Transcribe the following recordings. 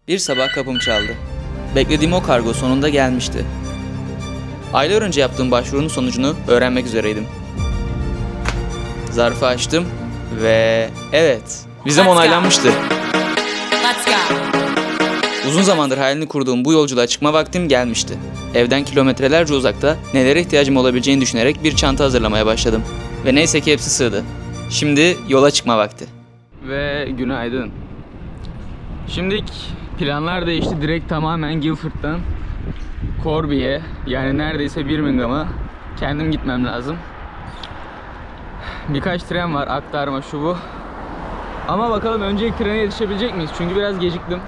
Bir sabah kapım çaldı. Beklediğim o kargo sonunda gelmişti. Aylar önce yaptığım başvurunun sonucunu öğrenmek üzereydim. Zarfı açtım ve evet, vizem onaylanmıştı. Let's go. Uzun zamandır hayalini kurduğum bu yolculuğa çıkma vaktim gelmişti. Evden kilometrelerce uzakta nelere ihtiyacım olabileceğini düşünerek bir çanta hazırlamaya başladım. Ve neyse ki hepsi sığdı. Şimdi yola çıkma vakti. Ve günaydın. Şimdi planlar değişti. Direkt tamamen Guildford'dan Corby'ye, yani neredeyse Birmingham'a kendim gitmem lazım. Birkaç tren var, aktarma şu bu. Ama bakalım önce trene yetişebilecek miyiz? Çünkü biraz geciktim.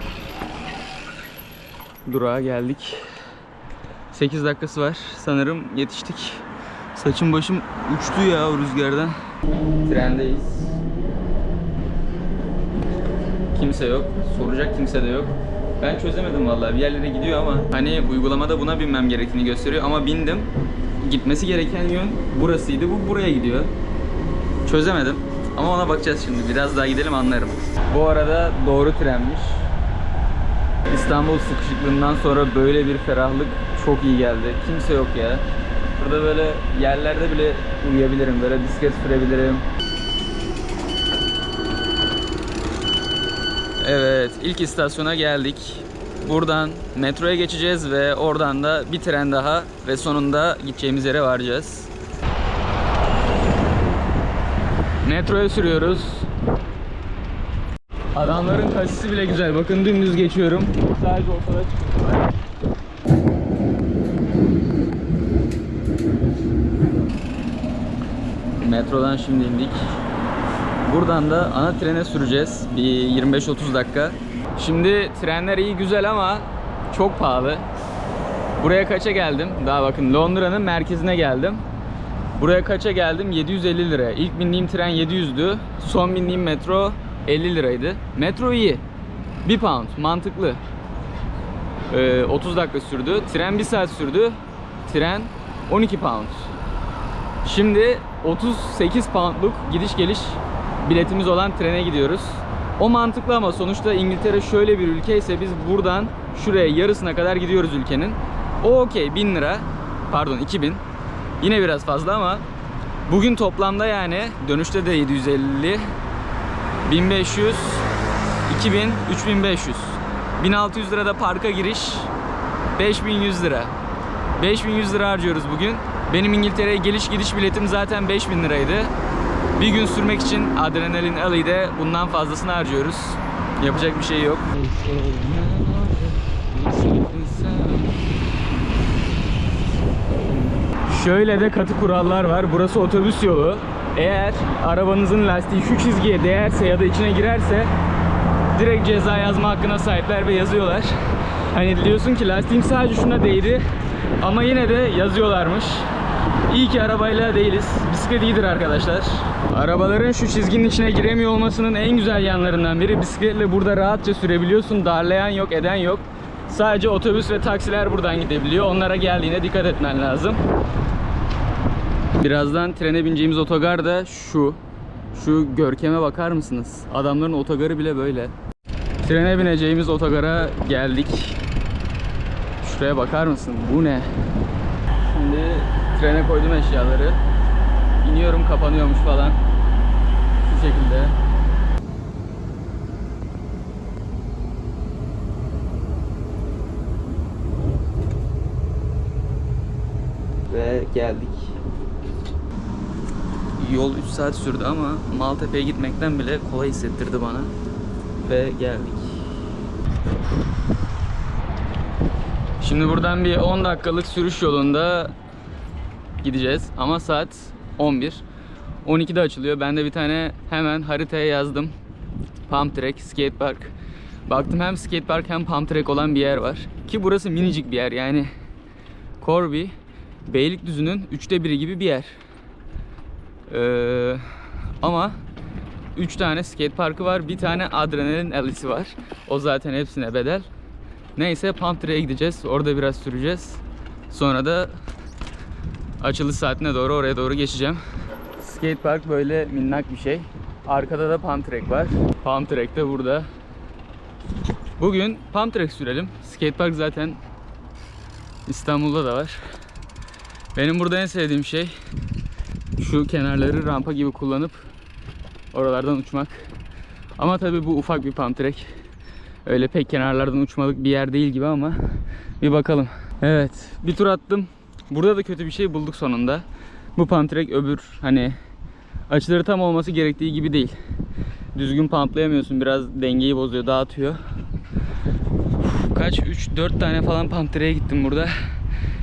Durağa geldik. 8 dakikası var. Sanırım yetiştik. Saçım başım uçtu ya o rüzgardan. Trendeyiz. Kimse yok. Soracak kimse de yok. Ben çözemedim vallahi. Bir yerlere gidiyor ama hani uygulamada buna binmem gerektiğini gösteriyor ama bindim. Gitmesi gereken yön burasıydı. Bu buraya gidiyor. Çözemedim. Ama ona bakacağız şimdi. Biraz daha gidelim anlarım. Bu arada doğru trenmiş. İstanbul sıkışıklığından sonra böyle bir ferahlık çok iyi geldi. Kimse yok ya. Burada böyle yerlerde bile uyuyabilirim. Böyle bisiklet sürebilirim. Evet, ilk istasyona geldik. Buradan metroya geçeceğiz ve oradan da bir tren daha ve sonunda gideceğimiz yere varacağız. Metroya sürüyoruz. Adamların kasisi bile güzel. Bakın dümdüz geçiyorum. Sadece ortada çıkıyorlar. Metrodan şimdi indik. Buradan da ana trene süreceğiz. Bir 25-30 dakika. Şimdi trenler iyi güzel ama çok pahalı. Buraya kaça geldim? Daha bakın Londra'nın merkezine geldim. Buraya kaça geldim? 750 lira. İlk bindiğim tren 700'dü. Son bindiğim metro 50 liraydı. Metro iyi. 1 pound. Mantıklı. 30 dakika sürdü. Tren 1 saat sürdü. Tren 12 pound. Şimdi 38 poundluk gidiş geliş biletimiz olan trene gidiyoruz. O mantıklı ama sonuçta İngiltere şöyle bir ülke ise biz buradan şuraya yarısına kadar gidiyoruz ülkenin. O okey 1000 lira. Pardon 2000. Yine biraz fazla ama bugün toplamda yani dönüşte de 750, 1500, 2000, 3500. 1600 lira da parka giriş, 5100 lira. 5100 lira harcıyoruz bugün. Benim İngiltere'ye geliş gidiş biletim zaten 5000 liraydı. Bir gün sürmek için Adrenalin Alley'de bundan fazlasını harcıyoruz. Yapacak bir şey yok. Şöyle de katı kurallar var. Burası otobüs yolu. Eğer arabanızın lastiği şu çizgiye değerse ya da içine girerse direkt ceza yazma hakkına sahipler ve yazıyorlar. Hani diyorsun ki lastiğim sadece şuna değdi ama yine de yazıyorlarmış. İyi ki arabayla değiliz. Bisiklet iyidir arkadaşlar. Arabaların şu çizginin içine giremiyor olmasının en güzel yanlarından biri. Bisikletle burada rahatça sürebiliyorsun. Darlayan yok, eden yok. Sadece otobüs ve taksiler buradan gidebiliyor. Onlara geldiğine dikkat etmen lazım. Birazdan trene bineceğimiz otogar da şu. Şu görkeme bakar mısınız? Adamların otogarı bile böyle. Trene bineceğimiz otogara geldik. Şuraya bakar mısın? Bu ne? Şimdi trene koydum eşyaları. İniyorum, kapanıyormuş falan. Şu şekilde. Ve geldik. Yol 3 saat sürdü ama Maltepe'ye gitmekten bile kolay hissettirdi bana. Ve geldik. Şimdi buradan bir 10 dakikalık sürüş yolunda gideceğiz ama saat 11. 12'de açılıyor. Ben de bir tane hemen haritaya yazdım. Pump Track, Skate Park. Baktım hem skate park hem pump track olan bir yer var. Ki burası minicik bir yer yani. Corby, Beylikdüzü'nün 1/3 gibi bir yer. Ama 3 tane skate parkı var. Bir tane Adrenalin Alley'si var. O zaten hepsine bedel. Neyse pump track'e gideceğiz. Orada biraz süreceğiz. Sonra da açılış saatine doğru oraya doğru geçeceğim. Skate park böyle minnak bir şey. Arkada da pump track var. Pump track de burada. Bugün pump track sürelim. Skatepark zaten İstanbul'da da var. Benim burada en sevdiğim şey şu kenarları rampa gibi kullanıp oralardan uçmak. Ama tabii bu ufak bir pump track. Öyle pek kenarlardan uçmalık bir yer değil gibi ama bir bakalım. Evet, bir tur attım. Burada da kötü bir şey bulduk sonunda. Bu pump track öbür hani açıları tam olması gerektiği gibi değil. Düzgün pumplayamıyorsun. Biraz dengeyi bozuyor, dağıtıyor. Kaç? 3-4 tane falan pump track'e gittim burada.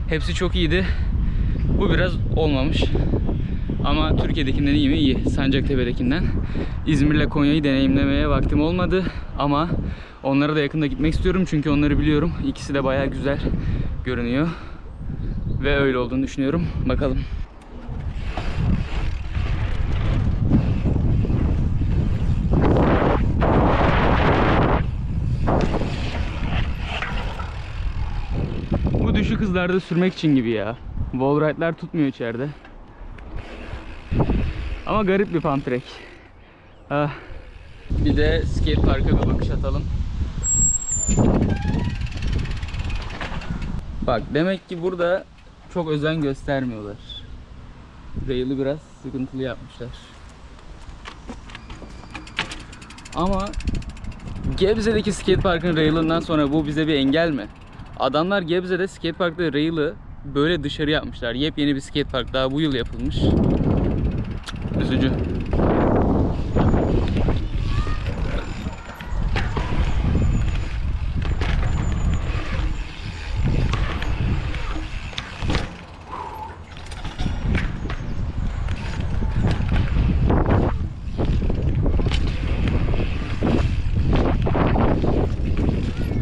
Hepsi çok iyiydi. Bu biraz olmamış. Ama Türkiye'dekinden iyi mi? İyi. Sancaktepe'dekinden. İzmir'le Konya'yı deneyimlemeye vaktim olmadı. Ama onlara da yakında gitmek istiyorum. Çünkü onları biliyorum. İkisi de bayağı güzel görünüyor. Ve öyle olduğunu düşünüyorum. Bakalım. Bu düşük hızlarda sürmek için gibi ya. Wallride'lar tutmuyor içeride. Ama garip bir pump track. Bir de skate parka bir bakış atalım. Bak demek ki burada çok özen göstermiyorlar. Rail'i biraz sıkıntılı yapmışlar. Ama Gebze'deki skate parkın rail'inden sonra bu bize bir engel mi? Adamlar Gebze'de skate parkta rail'i böyle dışarı yapmışlar. Yepyeni bir skate park daha bu yıl yapılmış. Üzücü.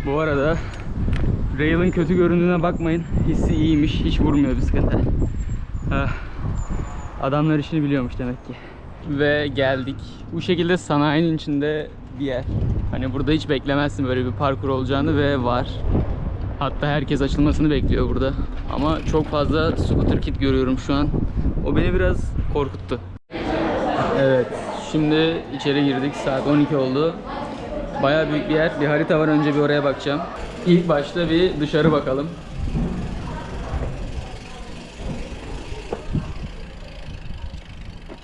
Bu arada rail'in kötü göründüğüne bakmayın. Hissi iyiymiş. Hiç vurmuyor bisiklete. Adamlar işini biliyormuş demek ki. Ve geldik. Bu şekilde sanayinin içinde bir yer. Hani burada hiç beklemezsin böyle bir parkur olacağını ve var. Hatta herkes açılmasını bekliyor burada. Ama çok fazla scooter kit görüyorum şu an. O beni biraz korkuttu. Evet. Şimdi içeri girdik. Saat 12 oldu. Bayağı büyük bir yer. Bir harita var. Önce bir oraya bakacağım. İlk başta bir dışarı bakalım.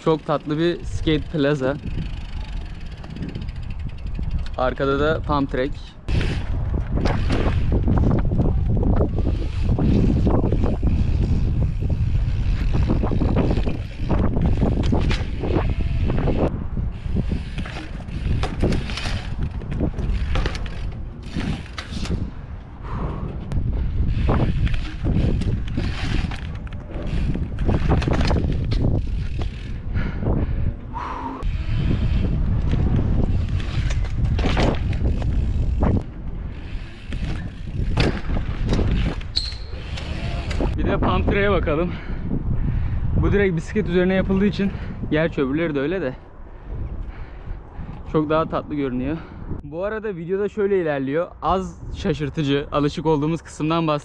Çok tatlı bir skate plaza. Arkada da pump track. Pump track'e bakalım. Bu direkt bisiklet üzerine yapıldığı için, gerçi öbürleri de öyle de, çok daha tatlı görünüyor. Bu arada videoda şöyle ilerliyor. Az şaşırtıcı, alışık olduğumuz kısımdan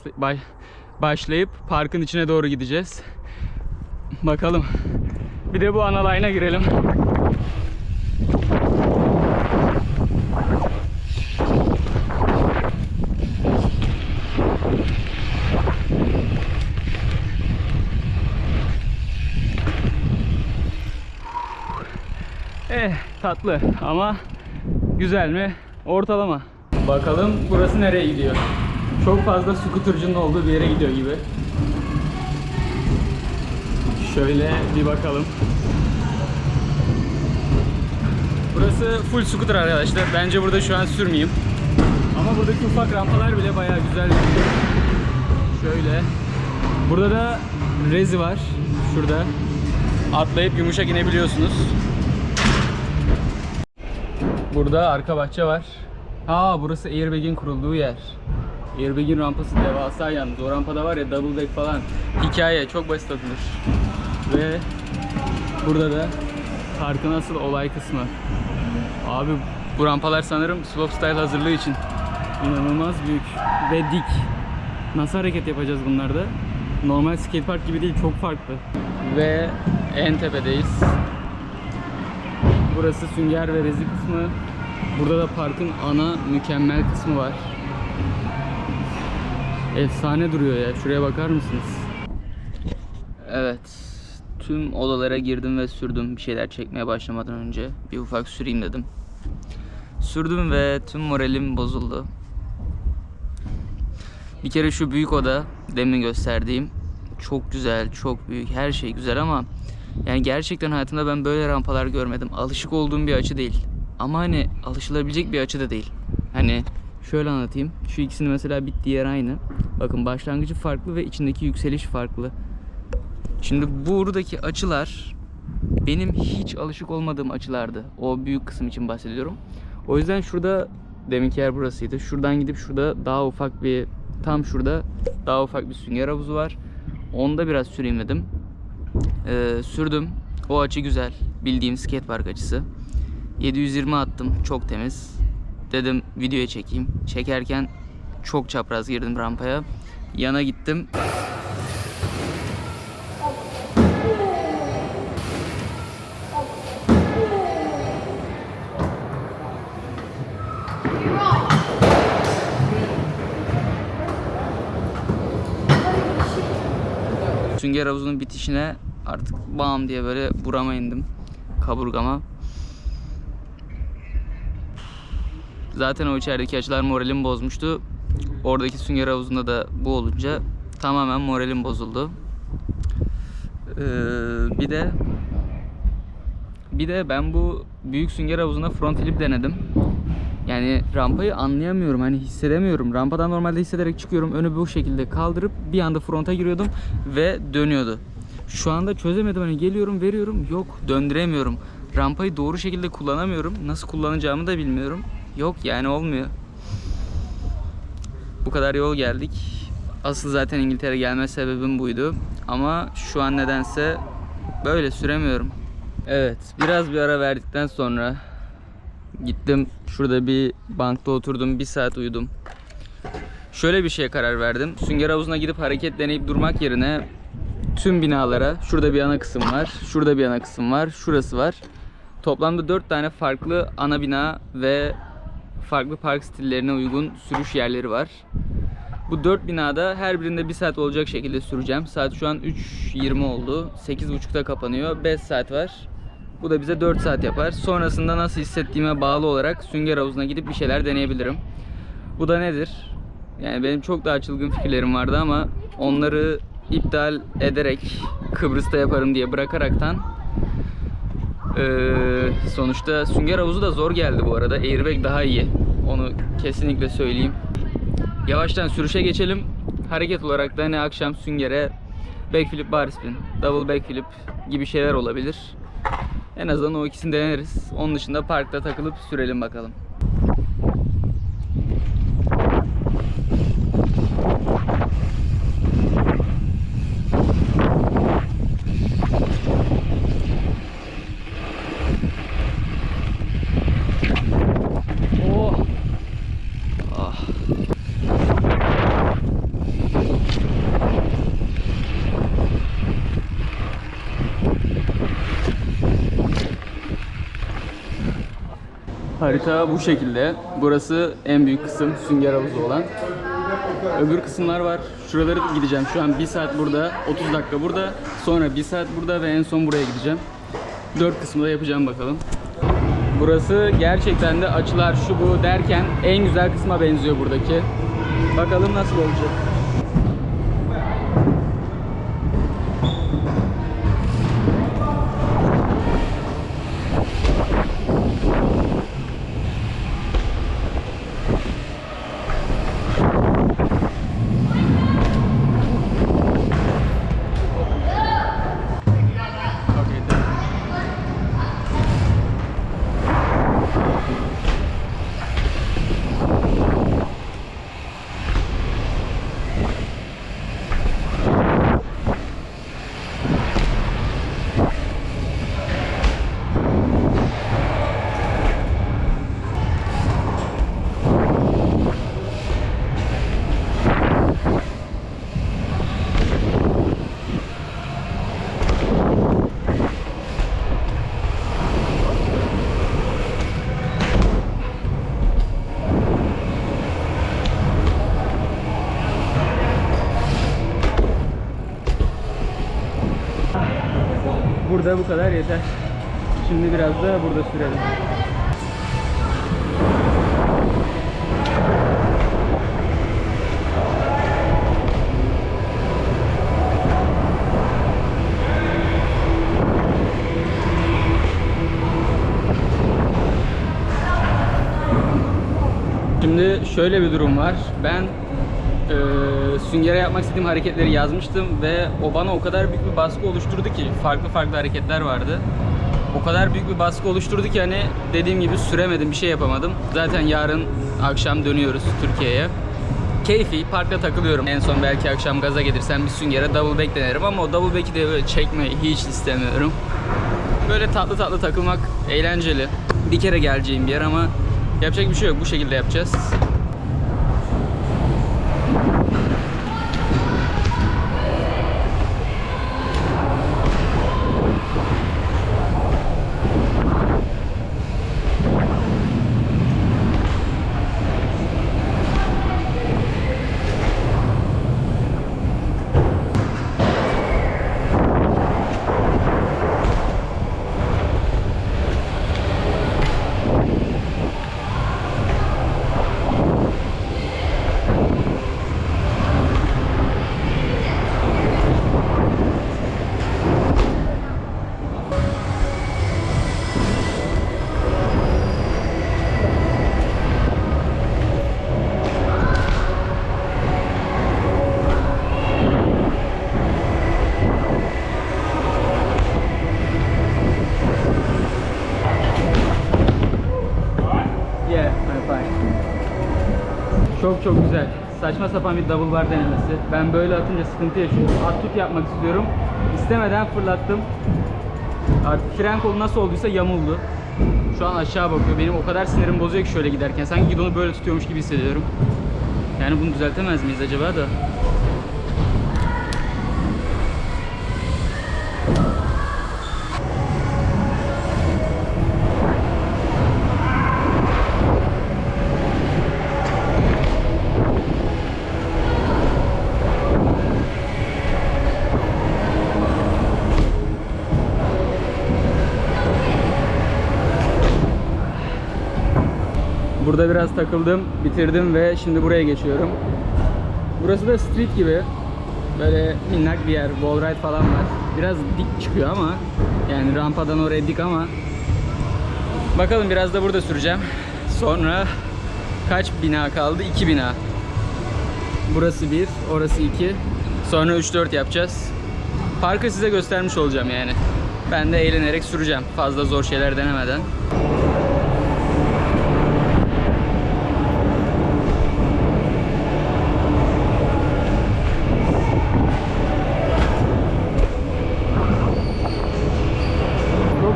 başlayıp parkın içine doğru gideceğiz. Bakalım. Bir de bu ana line'a girelim. Tatlı ama güzel mi? Ortalama. Bakalım burası nereye gidiyor? Çok fazla scootercının olduğu bir yere gidiyor gibi. Şöyle bir bakalım. Burası full scooter arkadaşlar. Bence burada şu an sürmeyeyim. Ama buradaki ufak rampalar bile bayağı güzel. Şöyle. Burada da rezi var. Şurada. Atlayıp yumuşak inebiliyorsunuz. Burada arka bahçe var. Burası airbag'in kurulduğu yer. Airbag'in rampası devasa yalnız. O rampada var ya, double deck falan. Hikaye çok basit atılır. Ve burada da parkın asıl olay kısmı. Abi bu rampalar sanırım slopestyle hazırlığı için. İnanılmaz büyük ve dik. Nasıl hareket yapacağız bunlarda? Normal skatepark gibi değil, çok farklı. Ve en tepedeyiz. Burası sünger ve rezi kısmı. Burada da parkın ana mükemmel kısmı var. Efsane duruyor ya. Şuraya bakar mısınız? Evet. Tüm odalara girdim ve sürdüm. Bir şeyler çekmeye başlamadan önce. Bir ufak süreyim dedim. Sürdüm ve tüm moralim bozuldu. Bir kere şu büyük oda, demin gösterdiğim, çok güzel, çok büyük, her şey güzel ama yani gerçekten hayatımda ben böyle rampalar görmedim. Alışık olduğum bir açı değil. Ama hani alışılabilecek bir açı da değil. Hani şöyle anlatayım. Şu ikisini mesela bittiği yer aynı. Bakın başlangıcı farklı ve içindeki yükseliş farklı. Şimdi buradaki açılar benim hiç alışık olmadığım açılardı. O büyük kısım için bahsediyorum. O yüzden şurada, deminki yer burasıydı. Şuradan gidip şurada daha ufak bir, tam şurada daha ufak bir sünger havuzu var. Onda biraz süreyim dedim. Sürdüm. O açı güzel. Bildiğim skatepark açısı. 720 attım. Çok temiz. Dedim videoya çekeyim. Çekerken çok çapraz girdim rampaya. Yana gittim. Sünger havuzunun bitişine artık bam diye böyle burama indim. Kaburgama. Zaten o içerideki açılar moralimi bozmuştu. Oradaki sünger havuzunda da bu olunca tamamen moralim bozuldu. Bir de ben bu büyük sünger havuzuna front flip denedim. Yani rampayı anlayamıyorum, hani hissedemiyorum. Rampadan normalde hissederek çıkıyorum. Önü bu şekilde kaldırıp bir anda fronta giriyordum ve dönüyordu. Şu anda çözemedim, hani geliyorum, veriyorum, yok, döndüremiyorum. Rampayı doğru şekilde kullanamıyorum. Nasıl kullanacağımı da bilmiyorum. Yok yani, olmuyor. Bu kadar yol geldik. Asıl zaten İngiltere gelme sebebim buydu. Ama şu an nedense böyle süremiyorum. Evet, biraz bir ara verdikten sonra gittim şurada bir bankta oturdum, 1 saat uyudum. Şöyle bir şeye karar verdim. Sünger havuzuna gidip hareket deneyip durmak yerine tüm binalara, şurada bir ana kısım var, şurada bir ana kısım var, şurası var. Toplamda 4 tane farklı ana bina ve farklı park stillerine uygun sürüş yerleri var. Bu 4 binada her birinde 1 saat olacak şekilde süreceğim. Saat şu an 3:20 oldu. 8:30'da kapanıyor. 5 saat var. Bu da bize 4 saat yapar. Sonrasında nasıl hissettiğime bağlı olarak sünger havuzuna gidip bir şeyler deneyebilirim. Bu da nedir? Yani benim çok daha çılgın fikirlerim vardı ama onları iptal ederek, Kıbrıs'ta yaparım diye bırakaraktan sonuçta sünger havuzu da zor geldi bu arada. Airbag daha iyi. Onu kesinlikle söyleyeyim. Yavaştan sürüşe geçelim. Hareket olarak da ne akşam süngere backflip, bar spin, double backflip gibi şeyler olabilir. En azından o ikisini deneriz. Onun dışında parkta takılıp sürelim bakalım. Oh. Ah. Harita bu şekilde. Burası en büyük kısım, sünger havuzu olan. Öbür kısımlar var. Şuraları gideceğim. Şu an 1 saat burada, 30 dakika burada. Sonra 1 saat burada ve en son buraya gideceğim. 4 kısmı da yapacağım bakalım. Burası gerçekten de açılar şu bu derken en güzel kısma benziyor buradaki. Bakalım nasıl olacak. burada bu kadar yeter. Şimdi biraz da burada sürelim. Şimdi şöyle bir durum var. Ben süngere yapmak istediğim hareketleri yazmıştım ve o bana o kadar büyük bir baskı oluşturdu ki farklı hareketler vardı. O kadar büyük bir baskı oluşturdu ki hani dediğim gibi süremedim, bir şey yapamadım. Zaten yarın akşam dönüyoruz Türkiye'ye. Keyfi, parkta takılıyorum. En son belki akşam gaza gelirsem bir süngere double back denerim ama o double back'i de böyle çekmeyi hiç istemiyorum. Böyle tatlı takılmak eğlenceli. Bir kere geleceğim bir yer ama yapacak bir şey yok. Bu şekilde yapacağız. Çok güzel. Saçma sapan bir double bar denemesi. Ben böyle atınca sıkıntı yaşıyorum. At tut yapmak istiyorum. İstemeden fırlattım. Artık fren kolu nasıl olduysa yamuldu. Şu an aşağı bakıyor. Benim o kadar sinirim bozuyor ki şöyle giderken. Sanki gidonu böyle tutuyormuş gibi hissediyorum. Yani bunu düzeltemez miyiz acaba da? Burada biraz takıldım, bitirdim ve şimdi buraya geçiyorum. Burası da street gibi. Böyle minnak bir yer, wall ride falan var. Biraz dik çıkıyor ama yani rampadan oraya dik ama bakalım biraz da burada süreceğim. Sonra kaç bina kaldı? 2 bina. Burası 1, orası 2. Sonra 3-4 yapacağız. Parkı size göstermiş olacağım yani. Ben de eğlenerek süreceğim. Fazla zor şeyler denemeden.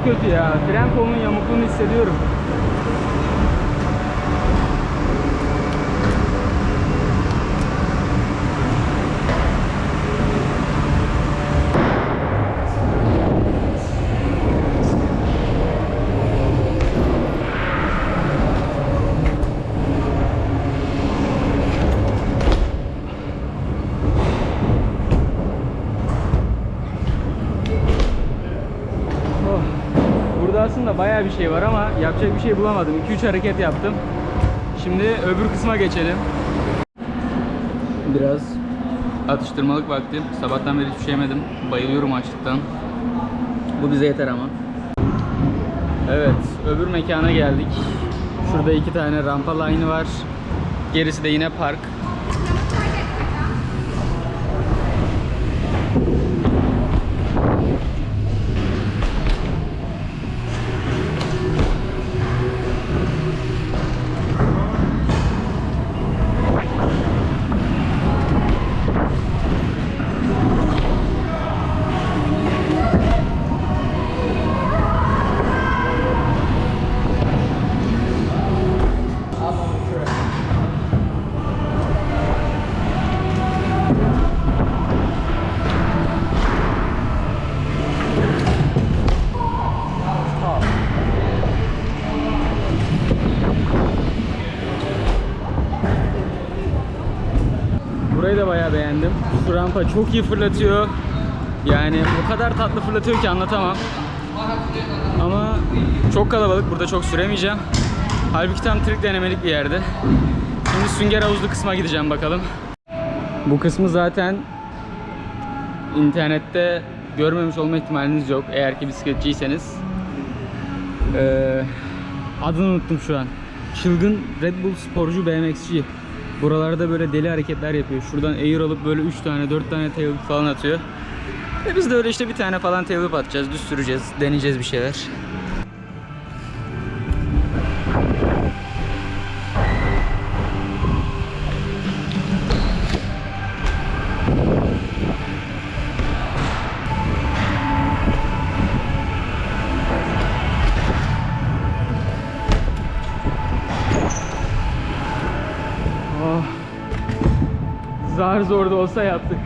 Kötü ya. Fren kolunun yamukluğunu hissediyorum. Aslında bayağı bir şey var ama yapacak bir şey bulamadım. 2-3 hareket yaptım. Şimdi öbür kısma geçelim. Biraz atıştırmalık vakti. Sabahtan beri hiçbir şey yemedim. Bayılıyorum açlıktan. Bu bize yeter ama. Evet, öbür mekana geldik. Şurada 2 tane rampa line'ı var. Gerisi de yine park. Burayı da bayağı beğendim. Şu rampa çok iyi fırlatıyor. Yani o kadar tatlı fırlatıyor ki anlatamam. Ama çok kalabalık, burada çok süremeyeceğim. Halbuki tam trik denemelik bir yerde. Şimdi sünger havuzlu kısma gideceğim bakalım. Bu kısmı zaten internette görmemiş olma ihtimaliniz yok eğer ki bisikletçiyseniz. Adını unuttum şu an. Çılgın Red Bull sporcu BMX'ci. Buralarda böyle deli hareketler yapıyor. Şuradan air alıp böyle 3 tane 4 tane tailwhip falan atıyor. Ve biz de öyle işte bir tane falan tailwhip atacağız, düz süreceğiz, deneyeceğiz bir şeyler. Zar zor da olsa yaptık.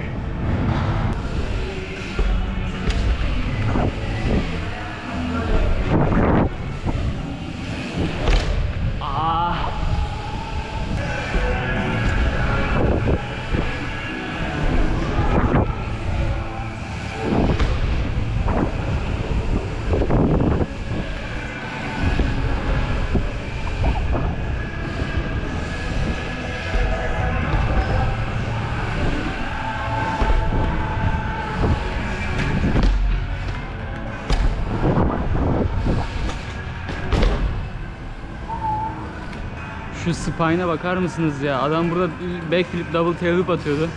Şu spine'a bakar mısınız ya? Adam burada backflip double tailwhip atıyordu.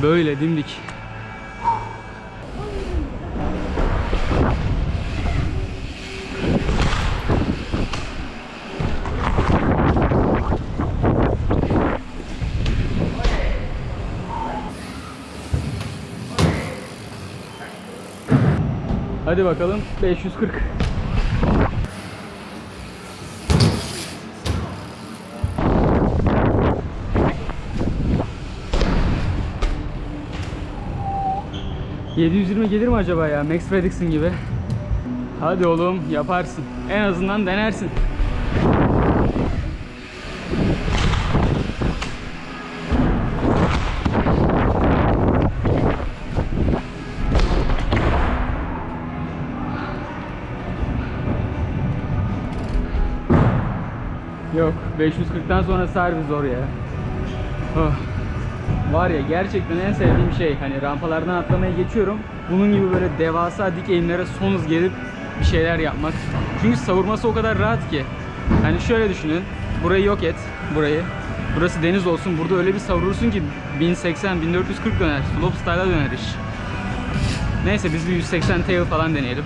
Böyle dimdik. Hadi bakalım 540. ...720 gelir mi acaba ya? Max Fredrickson gibi. Hadi oğlum yaparsın. En azından denersin. Yok, 540'tan sonra harbi zor ya. Oh. Var ya gerçekten en sevdiğim şey, hani rampalardan atlamayı geçiyorum. Bunun gibi böyle devasa dik eğimlere son hız gelip bir şeyler yapmak. Çünkü savurması o kadar rahat ki. Hani şöyle düşünün, burayı yok et, burayı. Burası deniz olsun, burada öyle bir savurursun ki 1080-1440 döner, slopestyle'a döner iş. Neyse biz bir 180 tail falan deneyelim.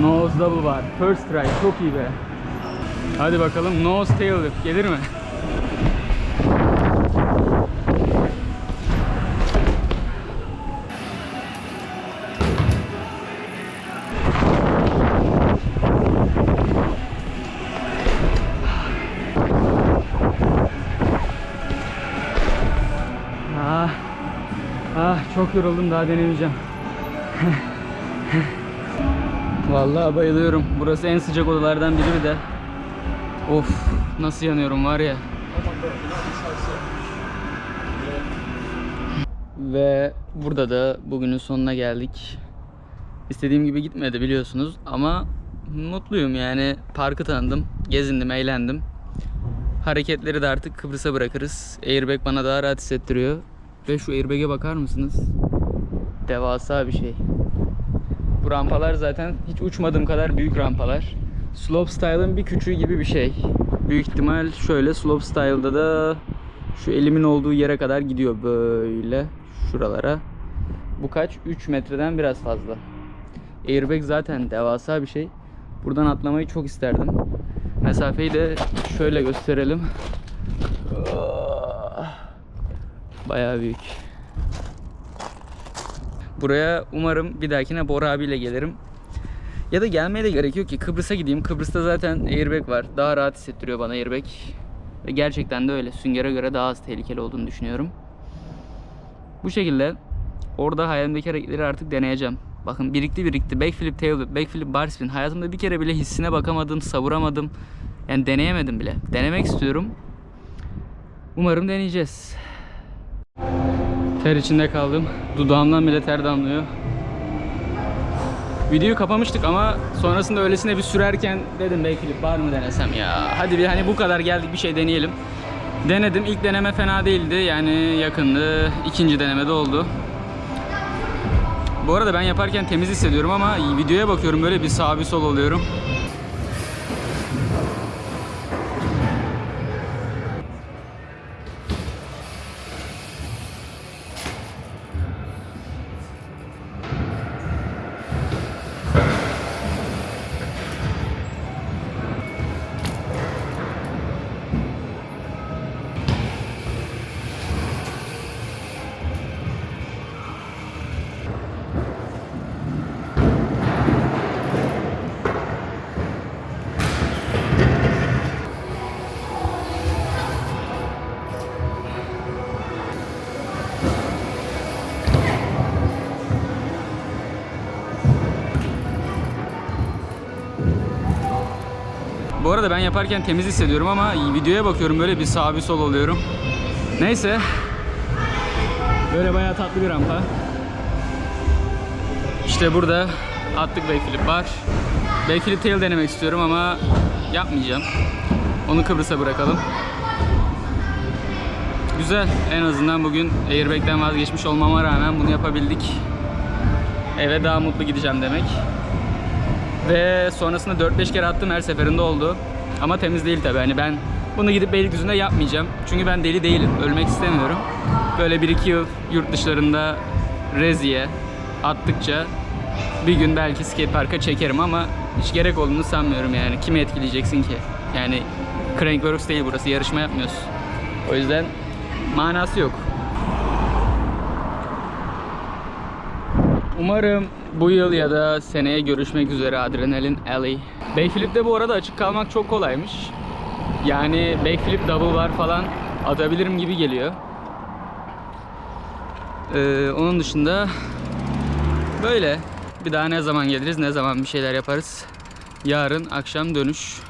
Nose double var. First try. Çok iyi be. Hadi bakalım nose tail whip gelir mi? Çok yoruldum, daha denemeyeceğim. Vallahi bayılıyorum. Burası en sıcak odalardan biri bir de. Of, nasıl yanıyorum var ya. Ve burada da bugünün sonuna geldik. İstediğim gibi gitmedi biliyorsunuz ama mutluyum yani. Parkı tanıdım, gezindim, eğlendim. Hareketleri de artık Kıbrıs'a bırakırız. Airbag bana daha rahat hissettiriyor. Ve şu airbag'e bakar mısınız? Devasa bir şey. Bu rampalar zaten hiç uçmadığım kadar büyük rampalar. Slopestyle'ın bir küçüğü gibi bir şey. Büyük ihtimal şöyle, Slopestyle'da da şu elimin olduğu yere kadar gidiyor böyle şuralara. Bu kaç? 3 metreden biraz fazla. Airbag zaten devasa bir şey. Buradan atlamayı çok isterdim. Mesafeyi de şöyle gösterelim. Bayağı büyük. Buraya umarım bir dahakine Bora abiyle gelirim. Ya da gelmeye de gerek yok ki, Kıbrıs'a gideyim. Kıbrıs'ta zaten airbag var. Daha rahat hissettiriyor bana airbag. Ve gerçekten de öyle. Sünger'e göre daha az tehlikeli olduğunu düşünüyorum. Bu şekilde orada hayalimdeki hareketleri artık deneyeceğim. Bakın birikti. Backflip, tailwhip, backflip, bar spin. Hayatımda bir kere bile hissine bakamadım, savuramadım. Yani deneyemedim bile. Denemek istiyorum. Umarım deneyeceğiz. Ter içinde kaldım. Dudağımdan bile ter damlıyor. Videoyu kapamıştık ama sonrasında öylesine bir sürerken dedim backflip bar mı denesem ya. Hadi bir hani bu kadar geldik bir şey deneyelim. Denedim. İlk deneme fena değildi. Yani yakındı. İkinci denemede oldu. Bu arada ben yaparken temiz hissediyorum ama videoya bakıyorum böyle bir sağ bir sol oluyorum. Bu arada ben yaparken temiz hissediyorum ama videoya bakıyorum böyle bir sağ bir sol oluyorum. Neyse. Böyle bayağı tatlı bir rampa. İşte burada attık backflip var. Backflip tail denemek istiyorum ama yapmayacağım. Onu Kıbrıs'a bırakalım. Güzel. En azından bugün airbag'den vazgeçmiş olmama rağmen bunu yapabildik. Eve daha mutlu gideceğim demek. Ve sonrasında 4-5 kere attım, her seferinde oldu. Ama temiz değil tabi. Hani ben bunu gidip Beylikdüzü'nde yapmayacağım. Çünkü ben deli değilim. Ölmek istemiyorum. Böyle 1-2 yıl yurt dışlarında reziye attıkça bir gün belki skatepark'a çekerim ama hiç gerek olduğunu sanmıyorum yani. Kimi etkileyeceksin ki? Yani Crankworks değil burası. Yarışma yapmıyoruz. O yüzden manası yok. Umarım bu yıl ya da seneye görüşmek üzere Adrenaline Alley. Backflip'te bu arada açık kalmak çok kolaymış. Yani backflip, double bar falan atabilirim gibi geliyor. Onun dışında böyle. Bir daha ne zaman geliriz, ne zaman bir şeyler yaparız. Yarın akşam dönüş.